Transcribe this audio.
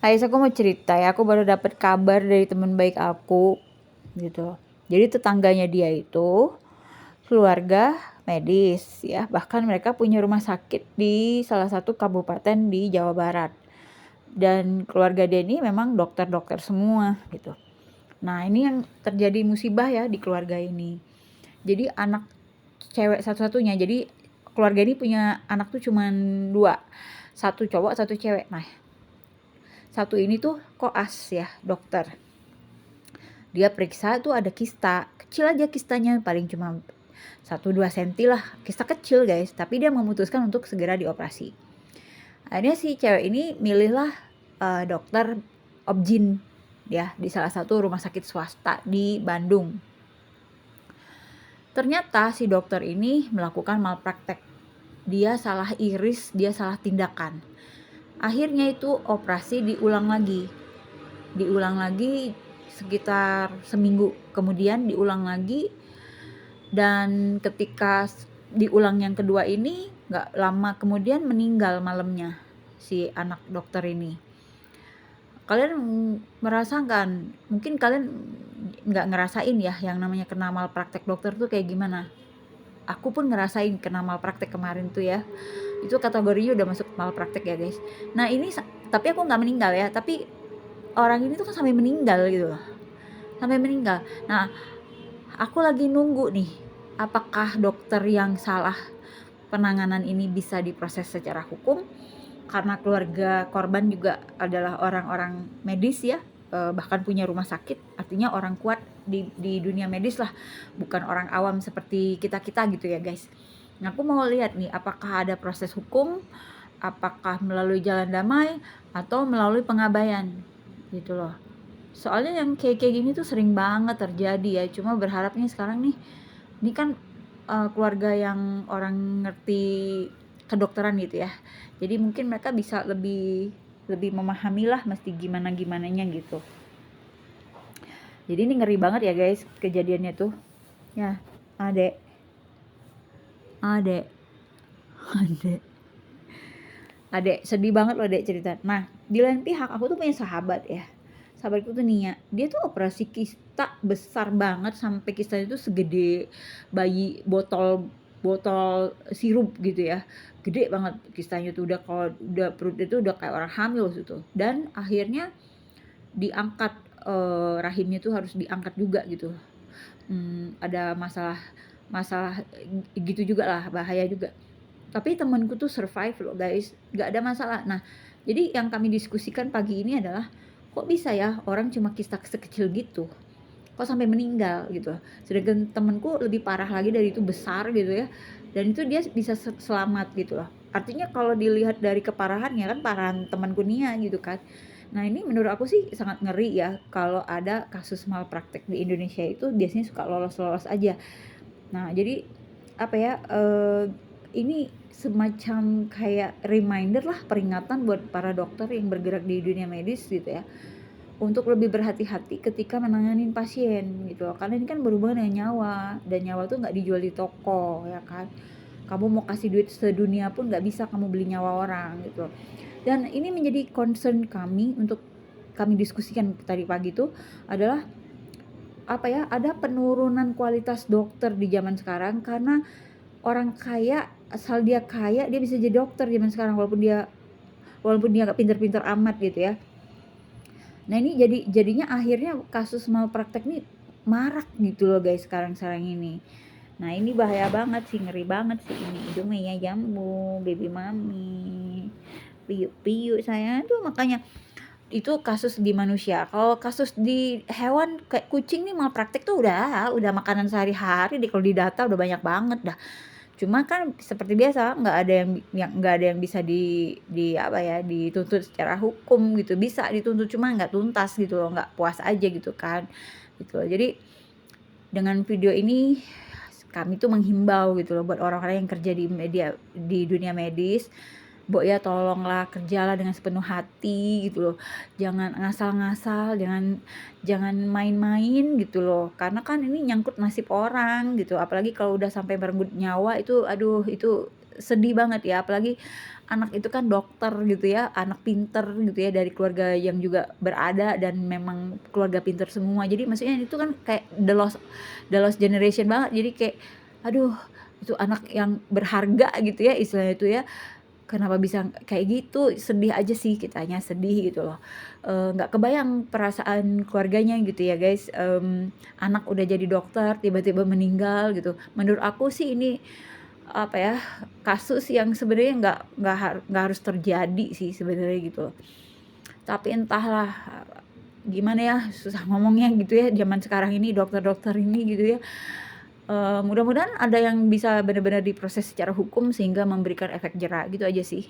Ais, aku mau cerita ya, aku baru dapat kabar dari teman baik aku gitu. Jadi tetangganya dia itu keluarga medis ya, bahkan mereka punya rumah sakit di salah satu kabupaten di Jawa Barat. Dan keluarga dia ini memang dokter-dokter semua gitu. Nah, ini yang terjadi musibah ya di keluarga ini. Jadi anak cewek satu-satunya. Jadi keluarga ini punya anak tuh cuman dua, satu cowok, satu cewek. Nah, satu ini tuh koas ya, dokter. Dia periksa tuh ada kista, kecil aja kistanya, paling cuma 1-2 senti lah, kista kecil guys, tapi dia memutuskan untuk segera dioperasi. Akhirnya si cewek ini milihlah dokter obgyn ya di salah satu rumah sakit swasta di Bandung. Ternyata si dokter ini melakukan malpraktek. Dia salah iris, dia salah tindakan. Akhirnya itu operasi diulang lagi sekitar seminggu kemudian diulang lagi, dan ketika diulang yang kedua ini nggak lama kemudian meninggal malamnya si anak dokter ini. Kalian merasakan, mungkin kalian nggak ngerasain ya yang namanya kena malpraktek dokter tuh kayak gimana. Aku pun ngerasain kena malpraktek kemarin tuh ya, itu kategorinya udah masuk malpraktek ya guys. Nah ini tapi aku nggak meninggal ya, tapi orang ini tuh kan sampai meninggal gitu loh, sampai meninggal. Nah, aku lagi nunggu nih, apakah dokter yang salah penanganan ini bisa diproses secara hukum, karena keluarga korban juga adalah orang-orang medis ya, bahkan punya rumah sakit, artinya orang kuat di dunia medis lah, bukan orang awam seperti kita-kita gitu ya guys. Nah, aku mau lihat nih apakah ada proses hukum, apakah melalui jalan damai atau melalui pengabaian gitu loh. Soalnya yang kayak gini tuh sering banget terjadi ya, cuma berharapnya sekarang nih, ini kan keluarga yang orang ngerti kedokteran gitu ya. Jadi mungkin mereka bisa lebih lebih memahami lah mesti gimana gimananya gitu. Jadi ini ngeri banget ya guys kejadiannya tuh. Ya, adek, adek, adek, adek sedih banget loh adek cerita. Nah, di lain pihak aku tuh punya sahabat ya. Sahabatku tuh Nia, dia tuh operasi kista besar banget sampai kistanya tuh segede bayi botol botol sirup gitu ya, gede banget kistanya tuh, udah kalau udah perut itu udah kayak orang hamil gitu, dan akhirnya diangkat, rahimnya tuh harus diangkat juga gitu. Ada masalah masalah gitu juga lah, bahaya juga. Tapi temanku tuh survive loh guys, nggak ada masalah. Nah, jadi yang kami diskusikan pagi ini adalah, kok bisa ya orang cuma kista sekecil gitu, kok sampai meninggal gitu. Sedangkan temanku lebih parah lagi dari itu, besar gitu ya, dan itu dia bisa selamat gitu loh. Artinya kalau dilihat dari keparahannya kan parahan temanku Nia gitu kan. Nah ini menurut aku sih sangat ngeri ya, kalau ada kasus malpraktek di Indonesia itu biasanya suka lolos-lolos aja. Nah, jadi apa ya, ini semacam kayak reminder lah, peringatan buat para dokter yang bergerak di dunia medis gitu ya, untuk lebih berhati-hati ketika menangani pasien gitu loh. Karena ini kan berhubungan dengan nyawa, dan nyawa tuh nggak dijual di toko ya kan. Kamu mau kasih duit sedunia pun nggak bisa kamu beli nyawa orang gitu loh. Dan ini menjadi concern kami untuk kami diskusikan tadi pagi tuh adalah apa ya, ada penurunan kualitas dokter di zaman sekarang karena orang kaya, asal dia kaya dia bisa jadi dokter zaman sekarang, walaupun dia nggak pinter-pinter amat gitu ya. Nah ini jadinya akhirnya kasus malpraktek nih marak gitu loh guys sekarang ini. Nah ini bahaya banget sih, ngeri banget sih ini. Hidungnya jambu, baby mami, piu-piu saya tuh. Makanya itu kasus di manusia. Kalau kasus di hewan kayak kucing nih malpraktek tuh udah makanan sehari-hari deh, kalau di data udah banyak banget dah. Cuma kan seperti biasa nggak ada yang bisa di apa ya, dituntut secara hukum gitu. Bisa dituntut cuma nggak tuntas gitu loh, nggak puas aja gitu kan. Gitu loh. Jadi dengan video ini kami tuh menghimbau gitu loh buat orang-orang yang kerja di dunia medis, Mbok ya tolonglah kerjalah dengan sepenuh hati gitu loh. Jangan ngasal-ngasal, jangan main-main gitu loh. Karena kan ini nyangkut nasib orang gitu. Apalagi kalau udah sampai merenggut nyawa itu, aduh itu sedih banget ya, apalagi anak itu kan dokter gitu ya, anak pinter gitu ya, dari keluarga yang juga berada dan memang keluarga pinter semua. Jadi maksudnya itu kan kayak the lost generation banget. Jadi kayak, aduh, itu anak yang berharga gitu ya istilahnya itu ya. Kenapa bisa kayak gitu, sedih aja sih kitanya, sedih gitu loh. Nggak kebayang perasaan keluarganya gitu ya guys, anak udah jadi dokter tiba-tiba meninggal gitu. Menurut aku sih ini, apa ya, kasus yang sebenarnya nggak harus terjadi sih sebenarnya gitu loh. Tapi entahlah, gimana ya, susah ngomongnya gitu ya, zaman sekarang ini dokter-dokter ini gitu ya. Mudah-mudahan ada yang bisa benar-benar diproses secara hukum sehingga memberikan efek jera, gitu aja sih.